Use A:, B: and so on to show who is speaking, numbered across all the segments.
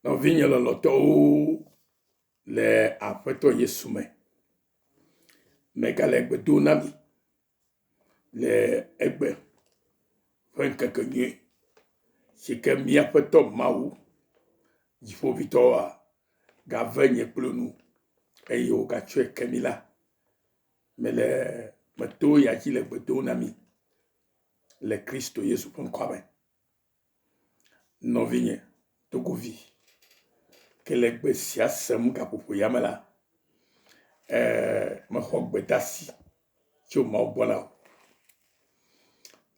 A: Non vigne le loto le afeto yesume. Megale gbedo nami. Le egbe. Fenkekenye. Sike mi afeto maou. Jifo vitoa. Ga venye plonu. Eyo ga tue kemila. Mais le meto ya ki le gbedo nami. Le Christo Yesu kwabe. Non vigne. Togo vi. Kele gbe siasem kapopo yamela. Me xɔ gbedasi tso mawu gbɔ la o.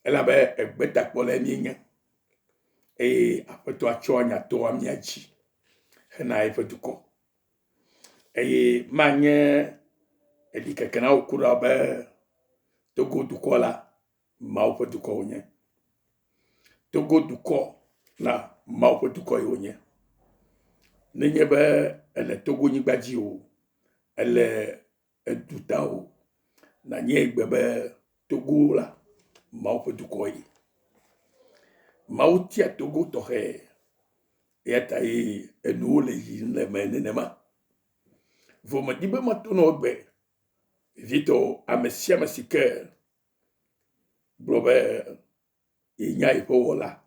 A: Elabe egbetakpɔ le mienye eye aƒetɔ atsɔ anyato amia dzi hena eƒe dukɔ eye manye edikeke na wo ku ɖa be Togo dukɔ la mawu ƒe dukɔ wonye. Togo dukɔ la mawu ƒe dukɔ ye wonye. Nenye be ele Togo nyigba dzi o, ele eduta o, na nye egbe be Togo la mawu ƒe dukɔ ye. Mawu tia Togo tɔxɛ eyata ye enuwo le yi le me nenema. Vɔ me di be mato no egbe vito ame sia ame si ke gblɔ be yenya yeƒe wɔla.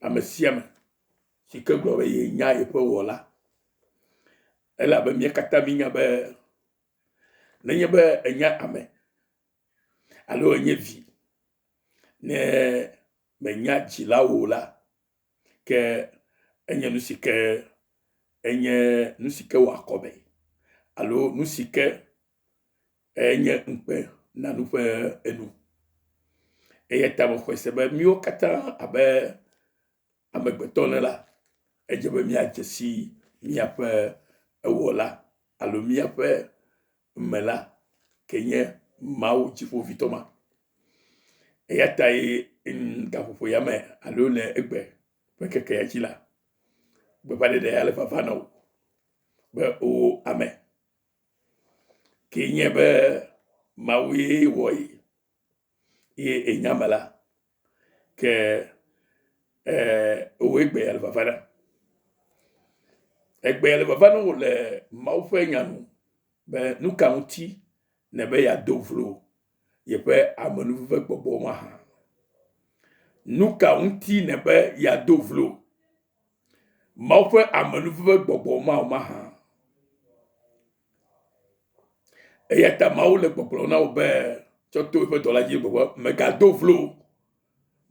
A: Ame sia ame si ke gblɔ be yenya yeƒe wɔla. Elabe mia katã minya be nenye be enya ame alo enye vi ne menya dzilawo la ke enye nu si ke wɔ akɔbe alo nu si ke enye ŋukpe na nu ƒe enu. Eya ta me xɔe se be miwo katã abe amegbetɔ ne la edze be miadze si miaƒe ewɔla alo miaƒe mela ke nye Mawu dziƒovitɔ ma. Eya ta ye gaƒoƒo ya me alo le egbe ƒe keke ya dzi la gbeƒã ɖeɖe ya le vava na wo be o ame ke nye be Mawu ye wɔ ye enya me la ke o egbe ya le vava na. Egbe ya le vava na wo le Mawu ƒe nya nu be nu ka ŋuti ne be ya do vlo yeƒe amenuve gbɔgbɔ ma hã. Nu ka ŋuti ne be ya do vlo Mawu ƒe amenuve gbɔgbɔ ma hã. Eya ta Mawu le gbɔgblɔ na wo be tsɔ to eƒe dɔla dzi gbɔgbɔ megado vlo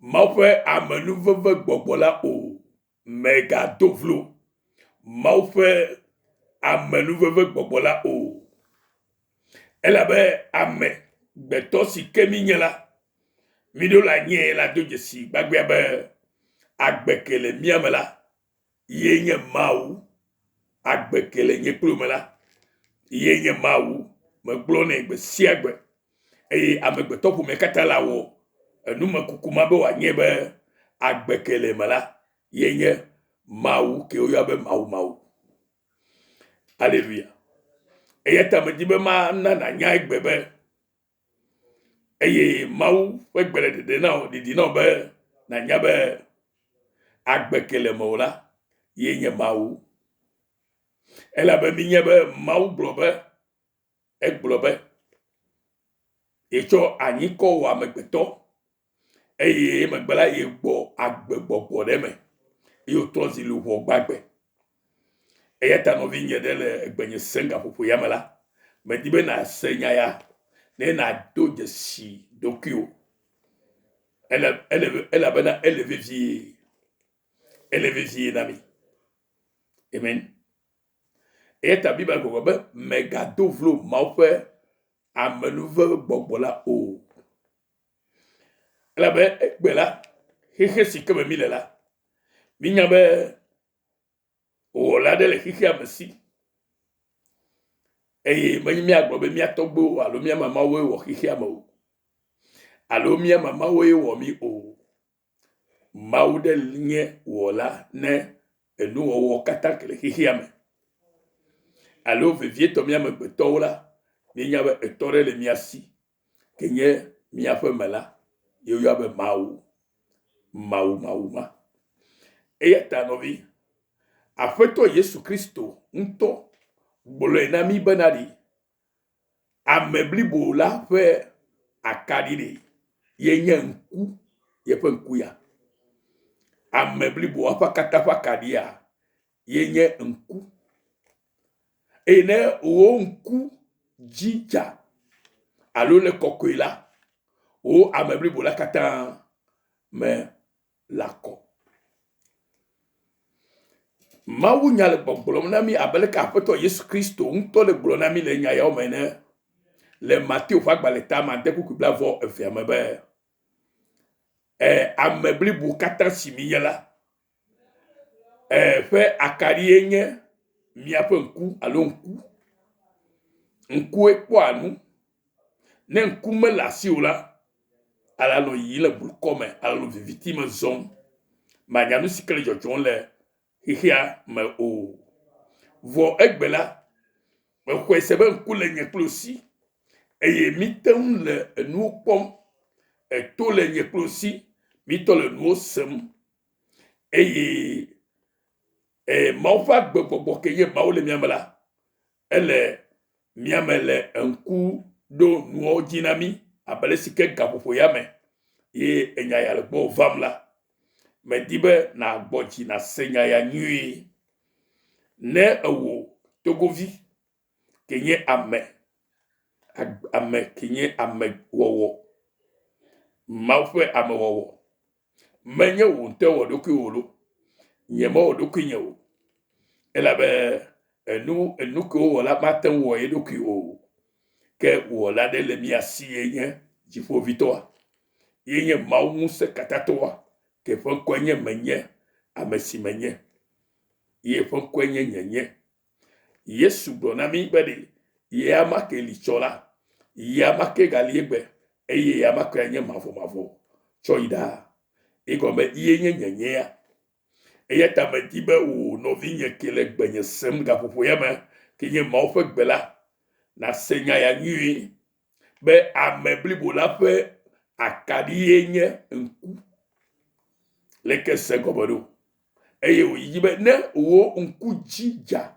A: Mawu ƒe amenuveve gbɔgbɔ la o. Megado vlo Mawu ƒe amenuveve gbɔgbɔ la o. Elabe ame gbetɔ si ke mi nye la mi ɖo la nye la do dzesi gbagbea be agbe le mia me la ye nye Mawu. Agbe le nye kplo me la ye nye Mawu. Me gblɔ ne gbe sia gbe eye amegbetɔ ƒome katã la wɔ enume kukuma be wanye be agbe le me la ye nye Mawu ke woyɔa be Mawu. Alléluia. Eya ta me di be ma na nya egbe be eye Mawu ƒe gbe le dede na o didi na be na nya be agbe le me o la ye nye Mawu. Elabe mi nye be Mawu gblɔ be egblɔ be etsɔ anyikɔ wɔ amegbetɔ eye megbe la ye gbɔ agbe gbɔgbɔ ɖe me ye trɔ zi luʋɔ gbagbe. Eya ta nɔvi nye ɖe le egbenye senga ƒoƒo ya me la me di be na se nya ya ne na do dzesi ɖokuiwo. Elabena ele vevie na mi. Amen. Eya ta Bible gblɔ be megado vlo Mawu ƒe amenuve gbɔgbɔ la o. Elabe egbe la xexe si ke me mi le la mi nya be wɔla ɖe le xexea me si eye menye miagblɔ be mia tɔgbewo alo mia mamawoe wɔ xexea me o alo mia mamawoe wɔ mi o. Mawu ɖe nye wɔla ne enuwɔwɔ katã ke le xexea me. Alo vevietɔ mia megbetɔwo la mi nya be etɔ ɖe le mia si ke nye miaƒe mela ye woyɔa be Mawu ma. Eya ta nɔvi Afeto Yesu Kristo nto gbolo na mi benadi ameblibo la fe akadide yenye nku yepe nku ya ameblibo apa katafa kadia yenye nku ene o nku jija alo le kokoila o ameblibo la kata me lako mawu nya le gbogblom na mi abele ka Afeto Yesu Kristo nto le gbolo na mi le nya ya o mene le Matthieu fa gbaleta ma de ku bla vo efiame be ameblibo kata simiyela fe akari yenye miape nku alo nku ekpo anu ne nku me la siula ala no yile bul kome ala no victime zon ma nyanu sikele jojon le hihia me o vo egbela me kwesebe nku le nyeklosi eye mitem le enu pom to le nyeklosi mito le nu sem eye maufa gbogbo ke ye maule miamela ele miamele nku do nuo jinami abele sike gapopo yame ye enya ya le gbo vamla me dibe na gboji na senya ya nyui ne ewo togovi kenye ame kenye ame wowo maufe ame wowo menye wo nte wo doku wolo nyema wo doku nyewo elabe enu ko wala maten wo ye doku o ke wala de le miasi yenye jifo vitoa yenye mawu se katatoa ke fon kwenye menye amesi menye ye fon kwenye nyenye Yesu bonami bede ye amake lichola ye amake galiegbe eye ye amake enye mavo choida igome yenye nyenye ya eye tamedibe o novinye kele gbenye sem gapopo yeme kenye maofe gbela na senya ya nyui be ameblibo la fe akadi yenye nku leke segobodo eye o yibe ne o nku jija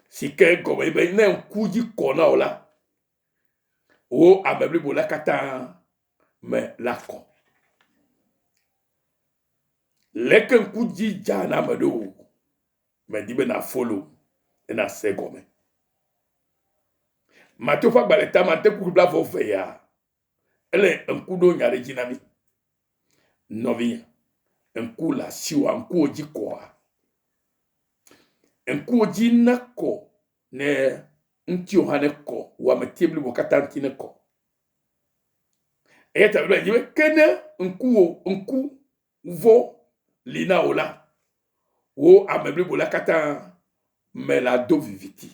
A: sike gobe be ne nku ji kona ola o ameblibo la kata me lako leke nku jija na medo me dibe na follow na segome Matthieu fa gbaleta ma te ku bla vo fe ya ele nku do nyare jinami novinya nku la siwa nku oji koa nku oji nako ne nti ohane ko wa metibli bokatanti ne ko eta bla yibe kene nku vo lina ola o amebli bola kata mela do viviti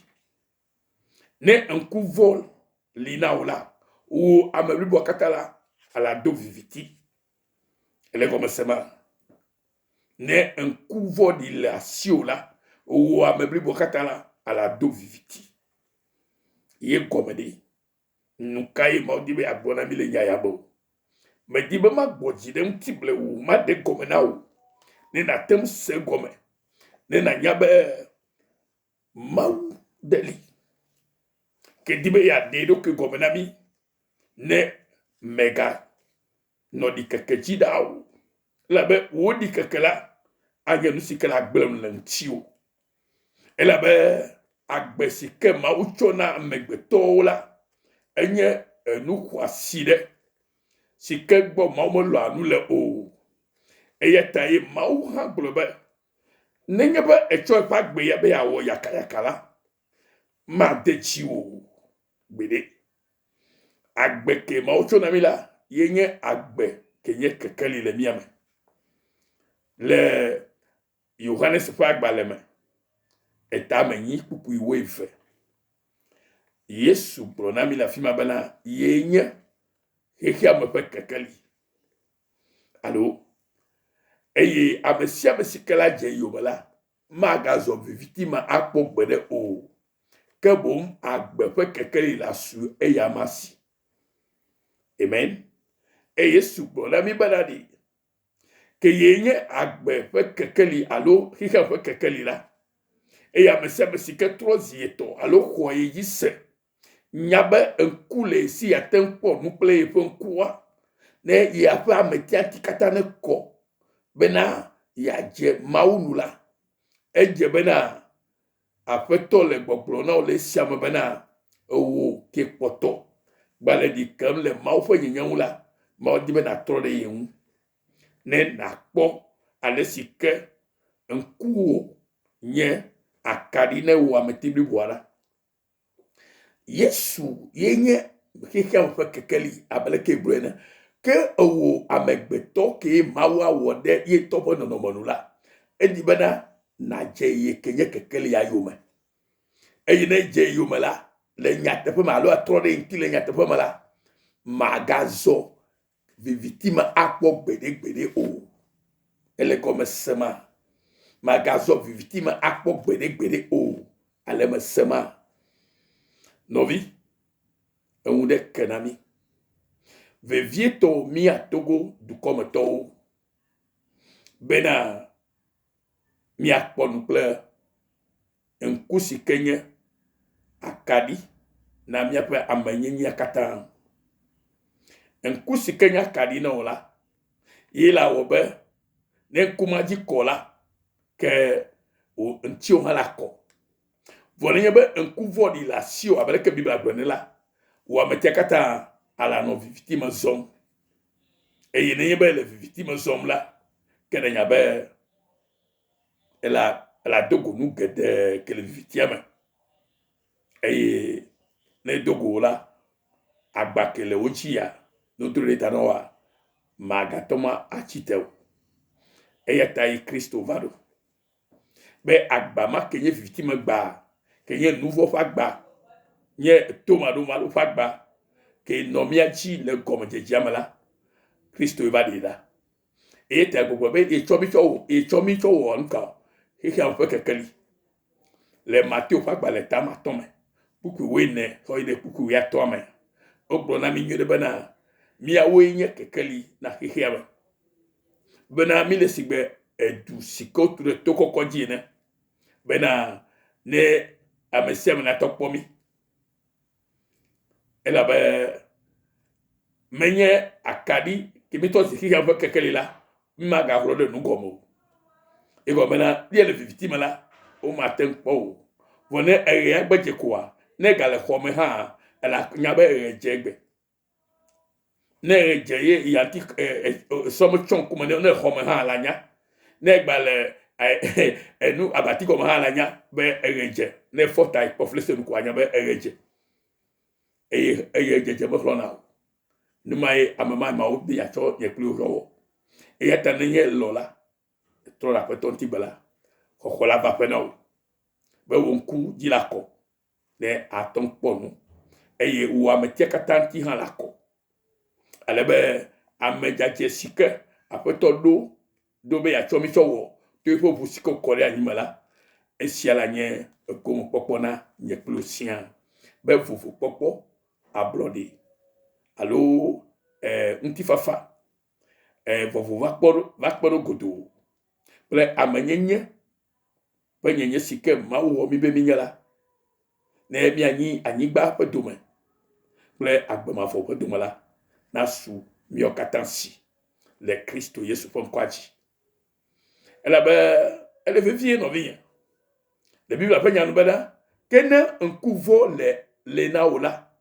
A: ne nku vo lina ola o amebli bokata la ala do viviti ele comme sema ne nku vo di la siola o amebli bokata la ala do viviti ye komedi nukai maudibe abona mile nyayabo me dibe ma gboji dem tible o ma de komena o ne na tem se gome ne na nyabe mau deli ke dibe ya de do ke komena mi ne mega no di kekeji da o labe o di kekela anya nusikela gblem lentio elabe agbesike ma uchona megbeto la enye enu kwaside sike gbo ma mo lo anu le o eye taye ma u ha globe nenye ba echo pa gbe ya be ya wo yakala ma de chi o gbede agbeke ma uchona mi la yenye agbe kenye kekeli le miame le Yohanes fa gbaleme eta menyi pupu iwe ife Yesu bronami la fima bana yenye hehia mepe kekeli alo eye amesia mesikela je yobala magazo vivitima akpo gbede o kebom agbepe kekeli la su eyamasi amen Yesu bronami bana di ke yenye agbe fe kekeli alo xixe fe kekeli la eya mese sike trɔ zieto alo xɔ ye dzi se nyabe enku le si yaten kpɔ nu kple ye ƒe ŋkua ne ya ƒe ametiati katã ne kɔ bena yadze mawu nu la edze bena aƒetɔ le gbɔgblɔ na wo le esia me bena ewo ke kpɔtɔ gbale ɖi kem le mawu ƒe nyenyeŋu la mawu di bena trɔ ɖe ye ŋu ne nakpɔ ale si ke ŋkuwo nye akaɖi ne wo ameti bliboa la Yesu yenye xexea ƒe kekeli abeleke gblɔe ne ke ewo amegbetɔ ke mawu awɔ ɖe ye tɔ ƒe nɔnɔme nu la edi bena nadze ye ke nye kekeli ya yome eye ne dze yome la le nyateƒe me alo atrɔ ɖe ŋti le nyateƒe me la magazɔ viviti me akpɔ gbeɖegbeɖe o ele gɔme sema magazɔ viviti me akpɔ gbeɖegbeɖe o ale me sema nɔvi eŋu ɖe ke na mi vevietɔ mia Togo dukɔmetɔwo bena miakpɔ nu kple ŋku si ke nye akaɖi na miaƒe amenyenyea katã ŋku si ke nye akaɖi na wo la ye la wɔ be ne ŋkuma dzi kɔ la ke o ŋtiwo hã la kɔ vɔ nenye be ŋku vɔɖi le asiwò abeleke Biblia gblɔ ne la wo ametia katã ala nɔ viviti me zɔm eye nenye be le viviti me zɔm la ke ne nya be ela dogo nu geɖe ke le vivitia me eye ne dogo la agba ke le wo dzi ya nodro ɖe ta na woa magatɔ ma atsite o eya ta yi Kristo va ɖo be agba ma ke nye viviti me gba ke nye nuvɔ ƒe agba nye tomaɖomaɖo ƒe agba ke nɔ mia dzi le gɔmedzedzea me la Kristo va ɖi ɖa eye ta gbogbo be etsɔ mi tsɔ wɔ nuka xexea ƒe kekeli le Mateo ƒe agbalẽ ta matɔ me kpukpu woene xɔ yi ɖe kpukpu atɔa me wogblɔ na mi nyuie ɖe bena miawoe nye kekeli na xexea me bena mi le sigbe edu si ke wotu ɖe to kɔkɔ dzi ene bena ne ame sia ame natɔ kpɔ mi elabe menye akaɖi ke mi tɔ zi xexea ƒe kekeli la magahlɔ ɖe nugɔme o egɔme bena ne le viviti me la womate ŋu kpɔ o vɔ ne eɣea gbedze koa ne gale xɔ me hã ela nya be eɣe dze egbe ne eɣe dze ye yanti sɔme tsɔ ŋkume ne xɔ me hã la nya ne gba le enu abati gɔme hã la nya be eɣe dze ne fɔta kpɔ flese nu koa nya be eɣe dze eye eɣe dzedze me xlɔna o numa ye ame ma wo bi atsɔ nye kpli wo wɔ eya ta nenye lɔ la trɔ la aƒetɔ ŋti gbe la xɔxɔ la va ƒe na wo be wo ŋku dzi la kɔ ne atɔ kpɔ nu eye wo ametia katã ŋti hã la kɔ ale be ame dzadze si ke aƒetɔ ɖo be yatsɔ mi tsɔ wɔ to eƒe ʋu si ke kɔ ɖe anyi me la esia la nye egomekpɔkpɔ na nye kpli wo siaa be vovokpɔkpɔ ablɔɖe alo ŋutifafa vovo va kpɔ ɖo godoo kple amenyenye ƒe nyenye si ke Mawu wɔ mi be mi nye la ne mianyi anyigba ƒe dome kple agbemavɔ ƒe dome la nasu miawo katã si le Kristo Yesu ƒe ŋkɔa dzi elabe ele vevie nɔvinye le Biblia ƒe nyanu bena ke ne ŋkuvɔ le na wo la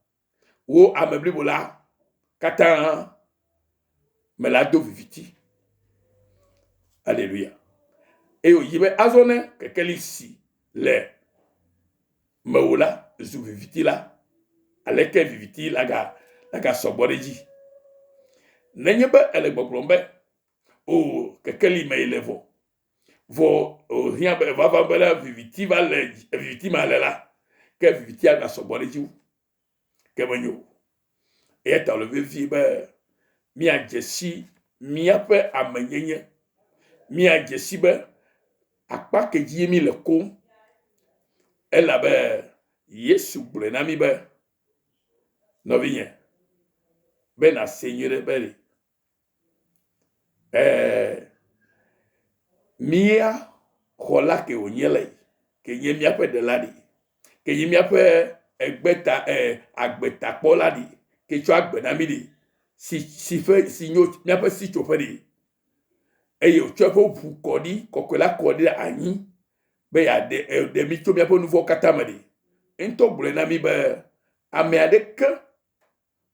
A: wo ame blibo la katã me la do viviti aleluya eye wòyi be azɔ ne kekeli si le mewo la zu viviti la aleke viviti la ga sɔgbɔ ɖe dzi nenye be ele gbɔgblɔm be o kekeli me le vɔ hiã be vava be la viviti va le viviti ma le la ke viviti aga sɔgbɔ ɖe dzi ke menyo eya ta le vevie be miadze si miaƒe amenyenye miadze si be akpa ke dzi mi le kom elabe Yesu gblɔe na mi be nɔvinye be na se nyuie ɖe be mia xola ke onyele ke nye mia pe de ladi ke nye mia pe egbeta agbeta pola di ke cho agbena mi di si fe si nyo mia pe si cho fe di eye cho fe bu kodi kokola kodi anyi be ya de mi cho mia pe nouveau katamadi ento bule na mi be ame ade ke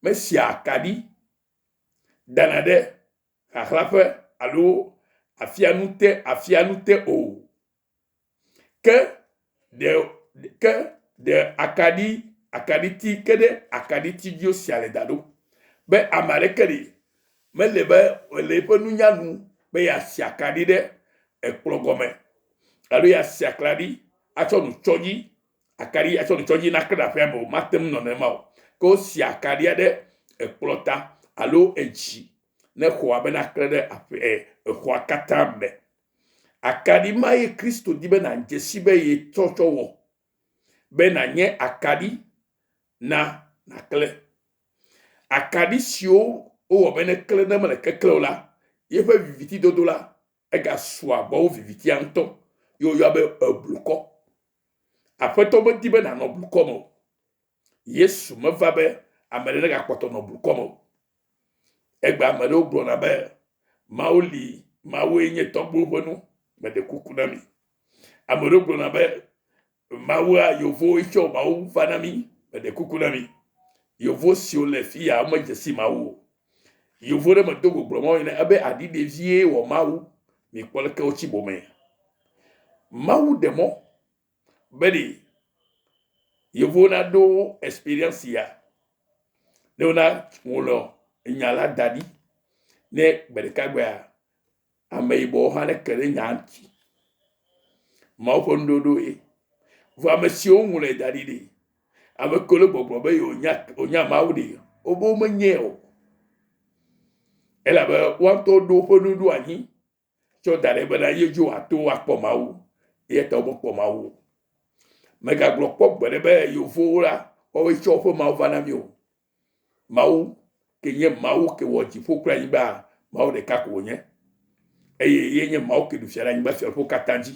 A: me si akadi danade akhlafe alo afianute o que de akaditi que de akaditi dio siale dado be amare kedi me le pe nunyanu be ya si akadi de eklogome alo ya si akladi acho nu choji akari acho nu choji na kada fe mo matem no ne ma ko si akadi de eklota alo eji ne ko abena krede ko katambe akadi maye Kristo di be na njesi be ye chochowo be na nye akadi na kle akadi sio o be ne kle na me kekle la ye fe viviti dodo la e ga soa bo viviti anto yo be bluko afeto be di be na no bluko mo Yesu me va be amele ga kpoto no bluko mo egba amele ogbo na be maoli mawe nye togbo bonu me de kukunami amorogbo na be mawa yovo icho mawu fanami me de kukunami yovo si o le fi ya mo jesi mawu yovo de me dogo bromo ina abe adi devie wo mawu mi kwole ke ochi bome mawu demo bedi yovo na do experience ya leona wolo nyala dadi ne bedeka gba ameibo hane kere nyanti ma fondodo va monsieur ngule dadidi ame kolo gbogbo be onya maudi obo menyeo ela be wanto do fonudu anyi cho dare be na yeju ato akpo mawu ye to bo mawu mega glokpo gbere be yovo la o we cho fo mawu vanami o mawu ke nye mawu ke woji fo kra yiba mawu de kako nye eye nye mawu ke du fiara yiba fiara fo katanji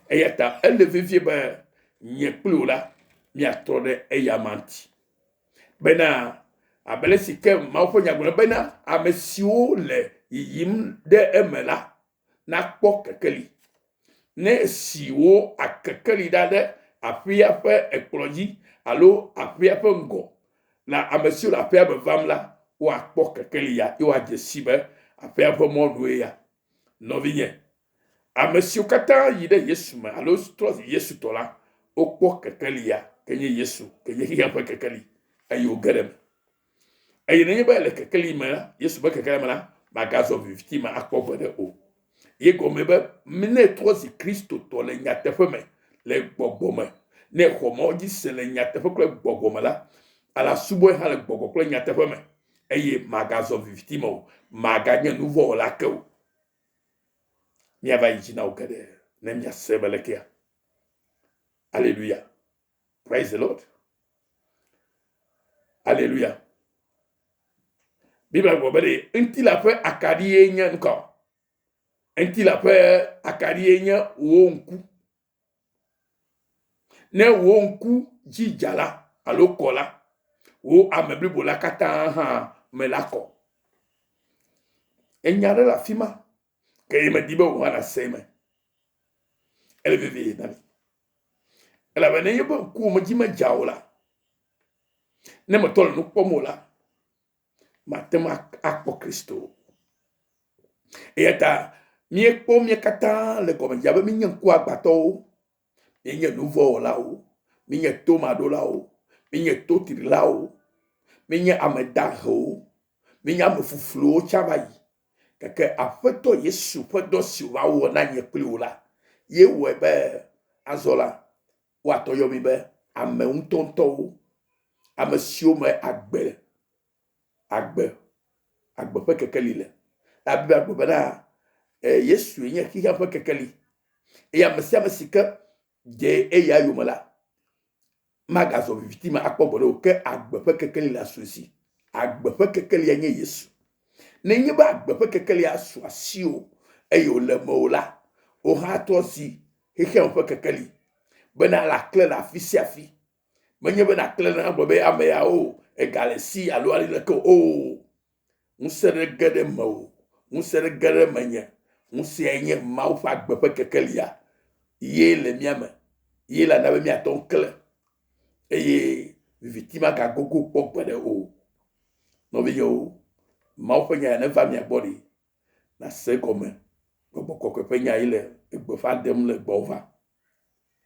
A: eyata elevivie be nye plula mi atode eyamanti bena abele sike ma fo nyagona bena amesio le yim de emela na kpo kekeli ne siwo akekeli dade afia fe ekloji alo afia fe ngo na amesio la afia be vamla o akpo kekeli ya yo ajesibe afia fe modwe ya novinye amesio kata yide Yesu ma alo stros Yesu tola okpo kekeli ya kenye Yesu kenye hiya pa kekeli ayo gerem ayi ne ba le kekeli ma Yesu ba kekeli ma magazo victime akpo bode o ye gomebe mine trosi Kristo tola nyatefe me le gbogbome ne khomo di se le nyatefe kle gbogbome la ala subo ha le gbogbo kle nyatefe me ayi magazo victime o maganya nouveau la ke o mi va yina o kede ne mi asebelekia. Alléluia. Praise the Lord. Alléluia. Bible gobere enti la fe akadi enya nko. Enti la fe akadi enya wonku. Ne wonku jijala alokola. Wo amebli bola kata ha melako. Enyare la fima ke yeme dibe wana seme. Elle vivait nami. Elle avait ne yebo ku mo jima jaola. Ne mo tol no pomola. Matema akpo Kristo. Eta mi ekpo mi kata le comme jabe mi nyanku agbato. Mi nyen nouveau la o. Mi nyen tomado la o. Mi nyen totiri la o. Mi nyen amedaho. Mi nyen amefuflo chabayi. Keke afeto Yesu fedo siwa wo na nyekli ola. Ye webe azola. Wato yomi be ame untonto. Ame siome agbe. Agbe pe kekeli le. La Bible agbe na Yesu yenye ki pe kekeli. E ya mesia mesika de e ya yomala. Magazo victime akpobodo ke agbe pe kekeli la sosi. Agbe pe kekeli yenye Yesu. Ne nye ba agbe pe kekeli aso asio e yo le mola. aura tosi heke on peut kekeli bena la clé la fi si afi menye bena clé na bobe ameya o egale si alo ali le ko o musere gede mo musere gede menye musenye mau fa gbe pe kekelia ye le miame ye la na be mi aton clé eye victime ga gogo pokpede o no bi yo mau penya na va mi agbori na se comme gbogbo ko penya ile egbo fa dem le gbova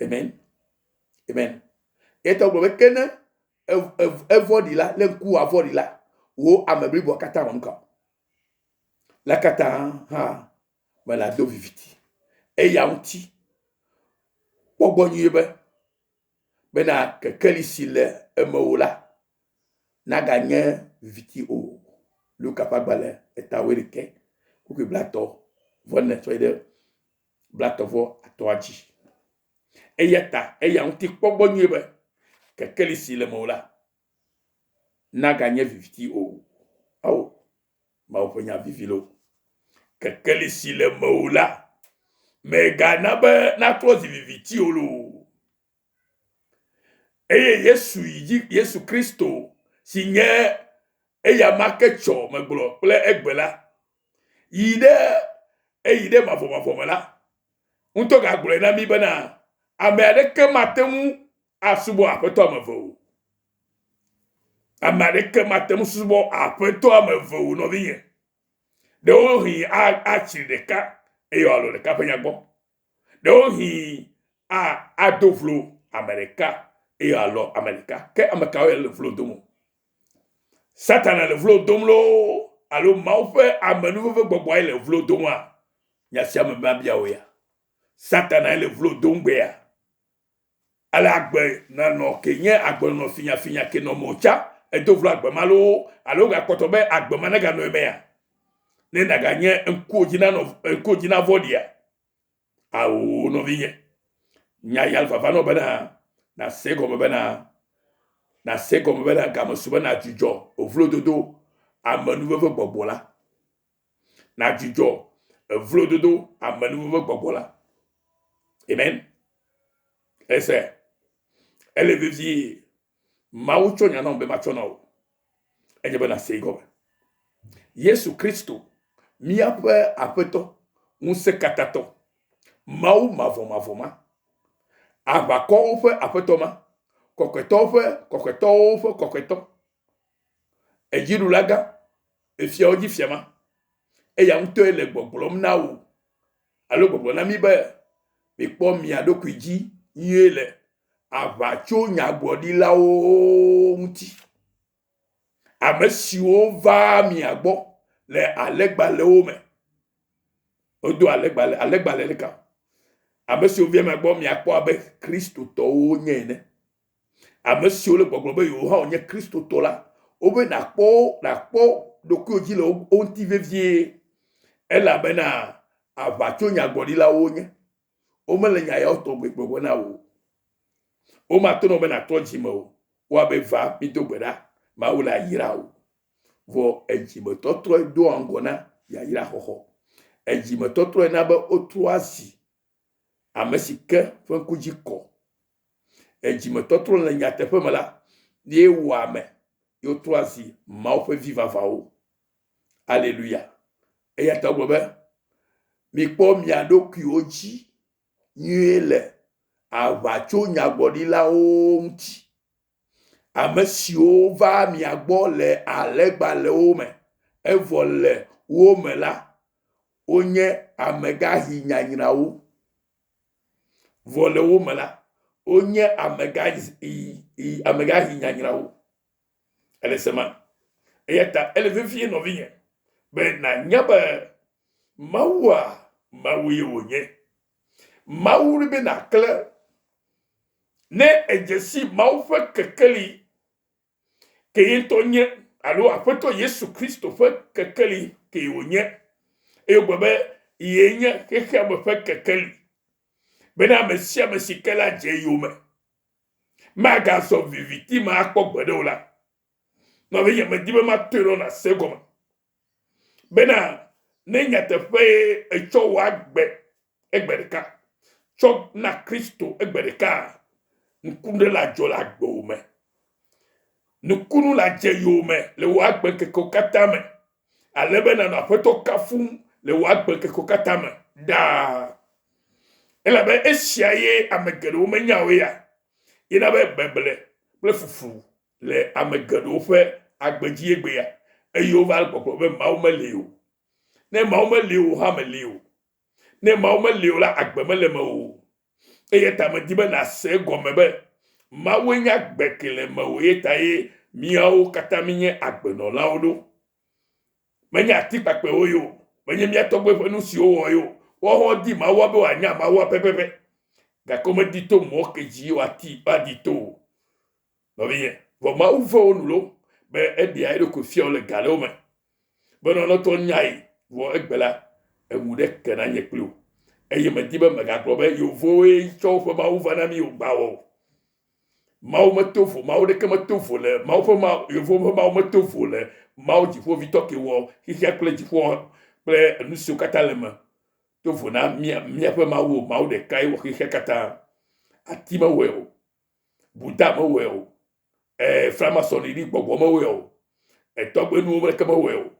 A: amen amen eto gbo kene evodi la le ku avodi la wo amebri bo kata wonka la kata ha mala do viviti e ya unti gbogbo nyebe bena kekeli sile emola na gagné viviti o Luka pagbale etawirike kuki blato vonne soide blato vo atoaji eyeta eya unti gbogbo nyebe kekeli sile mola na gagné viviti o aw ma oponya vivilo kekeli sile mola me gana be na trozi viviti olo eye Yesu Kristo sinye eya makecho meglo ple egbela yide mavomala unto ga gble na mi bana amerike matemu asubo apeto amavo amerike matemu subo apeto amavo no biye de ohi a chideka eyolo de kapanyagbo de ohi a dovlo amerika eyalo amerika ke amaka le vlo domo Satan le vlo domlo alo maufe amenu gbogbo ile vlo domwa nya siam babia oya Satan le vlo dombe ya ala agbe na no kenye agbe no finya ke no mocha e do vlo agbe malo alo ga kotobe agbe managa no eme ya ne na ganye enko jina vodia awu no vinye nya yalfa fano bana na sego bana na se comme bena gama suba na jujo ovlo dodo amanu veve gbogbola na jujo ovlo dodo amanu veve gbogbola amen ese ele vivi maucho nya no be machona o enye bena se go Yesu Kristo mi apeto unse katato mau mavoma abako fe apetoma koketo ejirulaga efia oji fiama eya mto ele gbogbolo na wo alo gbogbo na mi ba mi po mi adokuji yele abacho nyagbodi la o nti amesi o va mi agbo le alegbale o me odo alegbale leka amesi o vie me agbo mi akpo abe Kristo to o nyene amesi ole gbogbo be yo ha onye Kristo to la obe na kpo doku oji le onti vevie ela bena abacho nyagbodi la onye o mele nya ya to gbogbo na wo o ma to no be na to jimo wa be va mi to gbeda ma wo la yira o vo ejimo to tro do angona ya yira hoho ejimo to tro na be otuasi amesi ke fon kujiko ejime totro le nyatepe mala ye wame yo troisi ma o fe viva vao alléluia e ya ta gobe mi po mi adoku oji nyele avacho nyagbodi la onti amesi o va mi agbo le alegbale o me evole wo me la onye amega hi nyanyina wo vole wo me la onye amega hinyanyirawo ele sema eyata ele vivie no vinye be na nyaba mawu onye mawu be na kle ne ejesi mawu fe kekeli ke yentonye alo apeto Yesu Kristo fe kekeli ke onye eyogbebe yenye keke be fe kekeli bena mesia mesikela je yome maga so viviti ma akpogbedo la no be yeme dibe ma tero na segoma bena ne nyate fe echo wa gbe egbereka tso na Kristo egbereka nkunde la dzo la gbo me nukunu la dze yo me le wa gbe keko kata me alebe na na ƒeto kafu le wa gbe keko kata me da elabe esia ye amegeɖewo menyawo ya yina be beble kple fufu le amegeɖewo ƒe agbedzi egbe ya eye wova gbɔgblɔ be Mawu meli o ne Mawu meli o hã meli o ne Mawu meli o la agbe mele me o eye ta me di be na se gɔme be Mawu nya agbe ke le me o ye ta ye miawo katã mi nye agbenɔlawo ɖo menye atikpakpewo yo menye mia tɔgbe ƒe nu siwo wɔ yo woawo di Mawu be wòanya Mawu pɛpɛpɛ gake womedi to mɔ ke dzi woadi to o nɔvinye vɔ Mawu ve wo nu lo be eɖia eɖokui fia wo le galewo me be nɔnɔtɔ nyae vɔ egbe la eŋu ɖe ke na nye kpli o eye medi be megagblɔ be yovowoe tsɔ woƒe Mawu va na mi o gbawɔ Mawu meto vo Mawu ɖeke meto vo le Mawu ƒe Mawu yovo ƒe Mawu meto vo le Mawu dziƒovitɔ ke wɔ xixia kple dziƒo kple nu siwo katã le me to vo na míaƒe Mawu o Mawu ɖekae wɔ xixia katã ati mewɔe o Buda mewɔe o framasɔniɖi gbɔgbɔ mewɔe o etɔgbenuwo ɖeke mewɔe o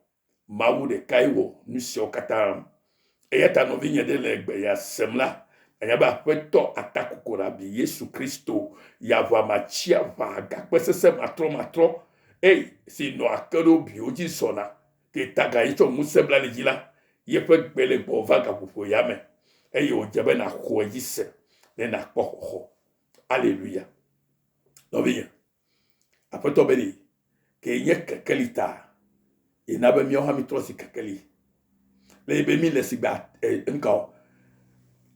A: Mawu ɖekae wɔ nu siwo katã eya ta nɔvinye ɖe le gbe ya sem la anya be aƒetɔ atakoko rabi Yesu Kristo yava matsi ava gakpe sese matrɔ si nɔ ake ɖo biwo dzi zɔna ke taga yi tsɔ ŋusẽ bla le dzi la yeƒe gbe le gbɔ va gaƒoƒo ya me eye wòdze be naxɔ edzi se ne nakpɔ xɔxɔ aleluya nɔvinye aƒetɔ be ɖi ke nye kekeli ta yina be míawo hã mi trɔ si kekeli le be mi le si gba nkao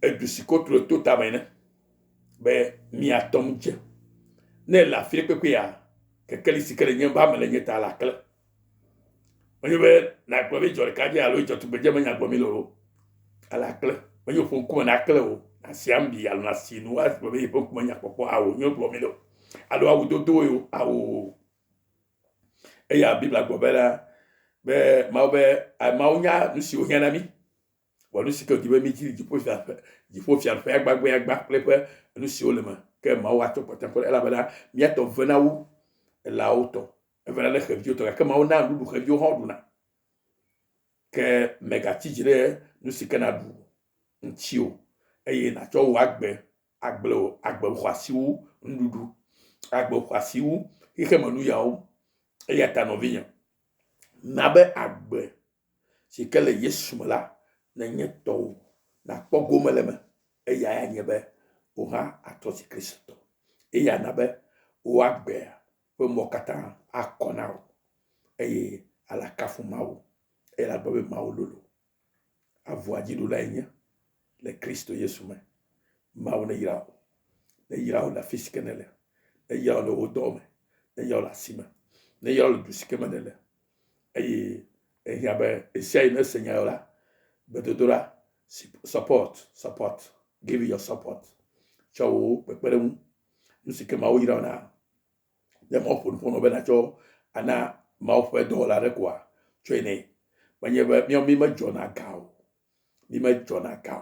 A: edu si kotro to tame ne be miatɔm dze ne le afi kpekpe ya kekeli si ke le nye ba me le nye ta la kle menye be na gblɔ be dzɔ ɖeka dzi alo dzɔ tugbedze menya gblɔ mi lolo ala kle menye ƒo ŋkume na kle o asi ambi alo asi nu agblɔ be ƒe ŋkume nya kpɔkpɔ awo nye gblɔ mi lo alo awu dodo yo awo eya Biblia gblɔ be la be Mawu nya nu siwo hiã na mi wɔ nu si ke di be mi dzi dziƒo fiaƒe agba kple ƒe nu siwo le me ke Mawu atsɔ kpɔtɔ kple elabena miatɔ ve na wu elawo tɔ evena le xeviwo tɔ gake Mawu na nuɖuɖu xeviwo hã ɖuna ke megatsi dzi ɖe nu si ke na ɖu ŋuti o eye natsɔ wò agbe xɔasiwu nuɖuɖu agbe xɔasiwu xixeme nu yawo eya ta nɔvinye na be agbe si ke le Yesu me la ne nye tɔwo nakpɔ gome le me eya ya nye be wo hã atrɔ si Kristo eya na be wo agbea ƒe mɔ katã akɔ na wo eye ala kafu Mawu eye la gbe be Mawu lolo avua dziɖola nye le Kristo Yesu me Mawu ne yra wo le afi si ke ne le ne yra wo le wo dɔ me ne yra wo le asi me ne yra wo le du si ke me ne le eye ehia be esia yi ne se nya la bedodola support give your support tsɔ wo kpekpeɖeŋu nu si ke Mawu yra wo na ne Mawu ƒo nu ƒo no be natsɔ ana Mawu ƒe dɔwɔla ɖe koa tsɔe nɛ menye be míawo mi medzɔna ga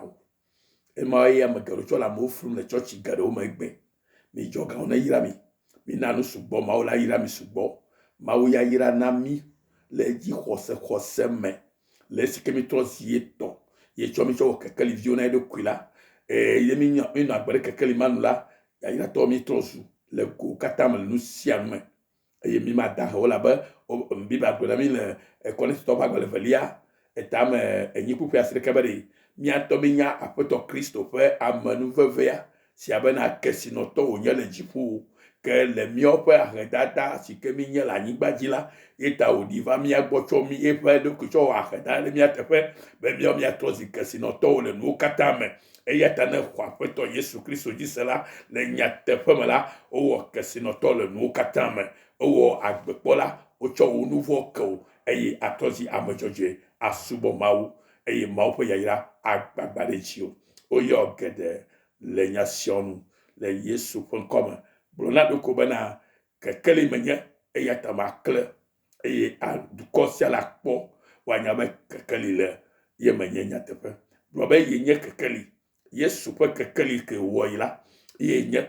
A: o ema ye ame geɖewo tsɔ le amewo frum le tsɔtsi geɖewo me gbe mi dzɔ gawo ne yra mi na nu sugbɔ Mawu la yra mi sugbɔ Mawu ya yra na mi le dzi xɔse me le esi ke mi trɔ zi ye tɔ ye tsɔ mi tsɔ wɔ kekeli viwo na eɖokui la ye mi nɔ agbe ɖe kekeli ma nu la yayratɔ mi trɔ zu le go katã me le nu sia nu me eye mi ma da he wo labe Biblia gblɔ na mi le Kɔrintitɔwo ƒe agbalẽ evelia etame enyi ƒuƒui asi ɖeke be ɖi miatɔ mi nya aƒetɔ Kristo ƒe amenuvevea si abe na kesinɔtɔ wònye le dziƒo ke le míawo ƒe ahedada si ke mi nye le anyigba dzi la ye ta wòɖi va mía gbɔ tsɔ mi eƒe ɖokui tsɔ wɔ ahedada le mía teƒe be míawo miatrɔ zi kesinɔtɔwo le nuwo katã me eya ta ne xɔ aƒetɔ Yesu Kristo dzi se la le nyateƒe me la wowɔ kesinɔtɔ le nuwo katã me wowɔ agbekpɔla wotsɔ wo nu vɔ ke wo eye atrɔ zi ame dzɔdzɔe asubɔ Mawu eye Mawu ƒe yayra agbagba ɖe dziwò woyɔ geɖe le nya sia nu le Yesu ƒe ŋkɔme gblɔ na ɖoko bena kekeli menye eya ta makle eye dukɔ sia la kpɔ woanya be kekeli le ye menye nyateƒe gblɔ be ye nye kekeli Yesu ƒe kekeli ke wɔ yi la ye nye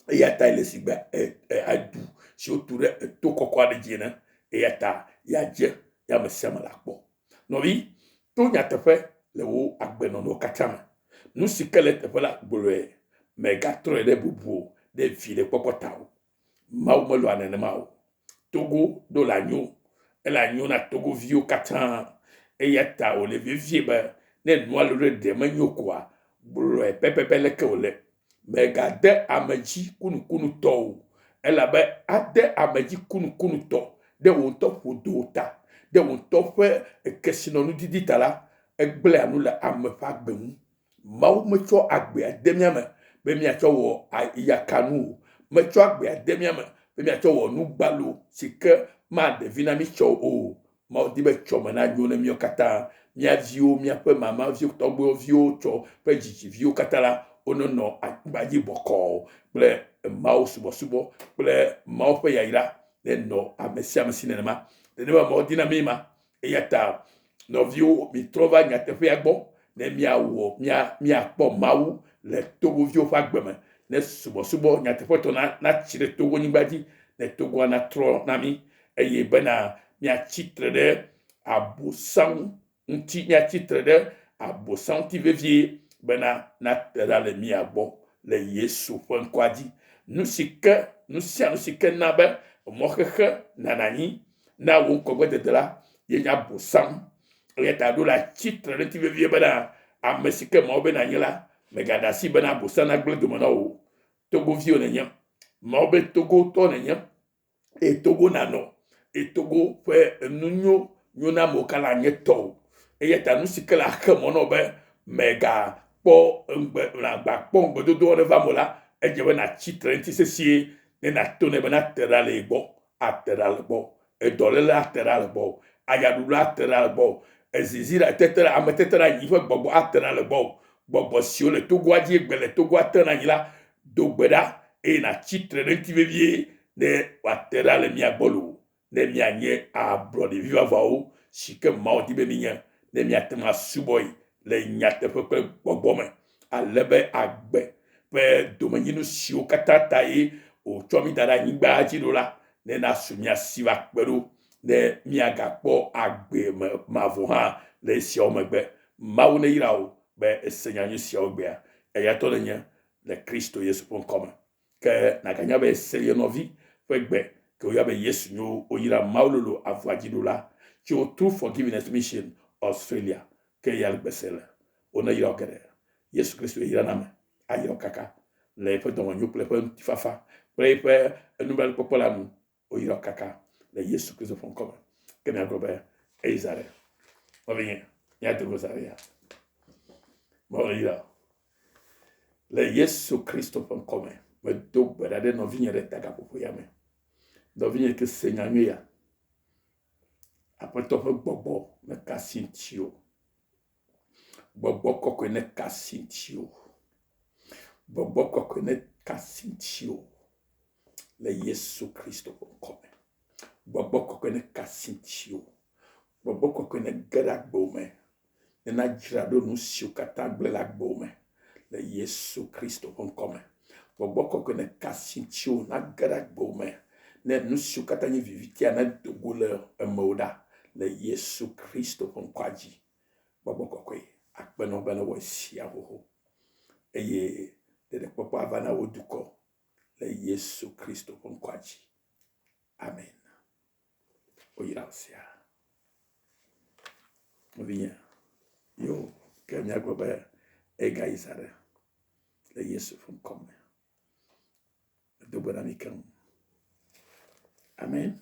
A: eya ta le si gbe adu si wotu ɖe to kɔkɔ aɖe dzi ne eya ta ya dze ya me sia me la kpɔ nɔvi to nyateƒe le wo agbenɔnɔ katã me nu si ke le teƒe la gblɔe megatrɔe ɖe bubu ɖe vi ɖe kpɔkpɔ ta o mawu melɔa nenema o Togo do la nyo ele anyo na Togo viwo katã eya ta o le vivie be ne nua lo ɖe menyo koa gblɔe pɛpɛpɛ leke o le megade ameji kunukunu tɔ o elabe ade ameji kunukunu tɔ de wo ŋutɔ ƒodo ta de wo ŋutɔ ƒe kesinɔnu didi ta la egblẽ anu le ame ƒe agbe ŋu mawu metsɔ agbea de mía me be miatsɔ wɔ yakanu o metsɔ agbea de mía me be miatsɔ wɔ nugbalo si ke ma ɖevi na mi tsɔ o mawu di be tsɔme na nyo ne míawo katã mía viwo míaƒe mamaviwo tɔgbuiwo viwo tsɔ ƒe dzidziviwo katã la wonɔ agbadzi bɔkɔɔ kple mawu subɔsubɔ kple mawu ƒe yayra ne nɔ ame sia ame si nenema nenema mawu di na mi ma eya ta nɔviwo mitrɔ va nyateƒea gbɔ ne miawɔ miakpɔ mawu le togoviwo ƒe agbe me ne subɔsubɔ nyateƒetɔ na tsi ɖe Togo nyigba dzi ne Togoa natrɔ na mi eye bena miatsitre ɖe abosam ŋuti miatsitre ɖe abosam ŋuti vevie bena nate ɖa le mia gbɔ le Yesu ƒe ŋkɔa dzi nu sia nu si ke na be mɔxexe nana anyi na wo ŋkɔgbedede la ye nya abosam eya ta ɖo le atsitre ɖe ŋuti vevie bena ame si ke mawo bena anyi la megaɖe asi bena abosam nagblẽ dome na wo Togoviwo nenye mawo be Togo tɔ nenye eye Togo nanɔ eye Togo ƒe nu nyo na amewo kala nye tɔ o eya ta nu si ke le axe mɔ na be megakpɔ ŋgbedodo ne va mo la edze be natsitre ŋuti sesie ne nato ne be nate ɖa le gbɔ ate ɖa le gbɔ edɔléle ate ɖa le gbɔ ayaɖuɖu ate ɖa le gbɔ ezizi ɖa ame tete ɖe anyi ƒe gbɔgbɔ ate ɖa le gbɔ gbɔgbɔ siwo le Togoa dzi egbe le Togoa te na anyi la do gbe ɖa eye natsitre ɖe ŋuti vevie ne wate ɖa le mia gbɔ lo ne mianye ablɔɖevi vavawo si ke mawo di be minye ne miate ŋu asubɔe le nyateƒe kple gbɔgbɔ me ale be agbe ƒe domenyinu siwo katã ta ye wotsɔ mi da ɖe anyigba dzi ɖo la ne nasu mia si va kpe ɖo ne miagakpɔ agbe mavɔ hã le esiawo megbe mawu ne yra wo be ese nyanyui siawo gbea eya tɔ nenye le Kristo Yesu ƒe ŋkɔ me ke naganya be ese ye nɔvi ƒe gbe ke woyɔa be Yesu nyo woyra mawu lolo avɔa dzi ɖo la tso True Forgiveness Mission Australia ke ya le gbese le wone yra wo geɖe Yesu Kristo yira na me ayra wo kaka le eƒe dɔmenyo kple eƒe ŋutifafa kple eƒe enublanuikpɔkpɔ la nu woyra wo kaka le Yesu Kristo ƒe ŋkɔ me ke miagblɔ be eyi za ɖe nɔvinye miado za ɖe ya mawu yira le Yesu Kristo ƒe ŋkɔ me medo gbe ɖa ɖe nɔvinye ɖe tagaƒoƒo ya me nɔvinye ke se nyanyui ya aƒetɔ ƒe gbɔgbɔ ne ka asi ŋutiwo gbɔgbɔ kɔkɔe ne ka asi ŋutiwo gbɔgbɔ kɔkɔe ne ka asi ŋutiwo le Yesu Kristo ƒe ŋkɔ me gbɔgbɔ kɔkɔe ne ka asi ŋutiwo gbɔgbɔ kɔkɔe ne ge ɖe agbewo me ne nadzra ɖo nu siwo katã gblẽ le agbewo me le Yesu Kristo ƒe ŋkɔ me gbɔgbɔ kɔkɔe ne ka asi ŋutiwo na ge ɖe agbewo me ne nu siwo katã nye vivitia ne dogo le emewo ɖa le Yesu Kristo ƒe ŋkɔa dzi gbɔgbɔ kɔkɔe akpenɔ be ne wɔ sia xoxo eye ɖeɖekpɔkpɔ ava na wo dukɔ le Yesu Kristo ƒe ŋkɔa dzi amen oyra wo sia nɔvinye yo ke miagblɔ be egayi za ɖe le Yesu ƒe ŋkɔ me do gbe na mi keŋ amen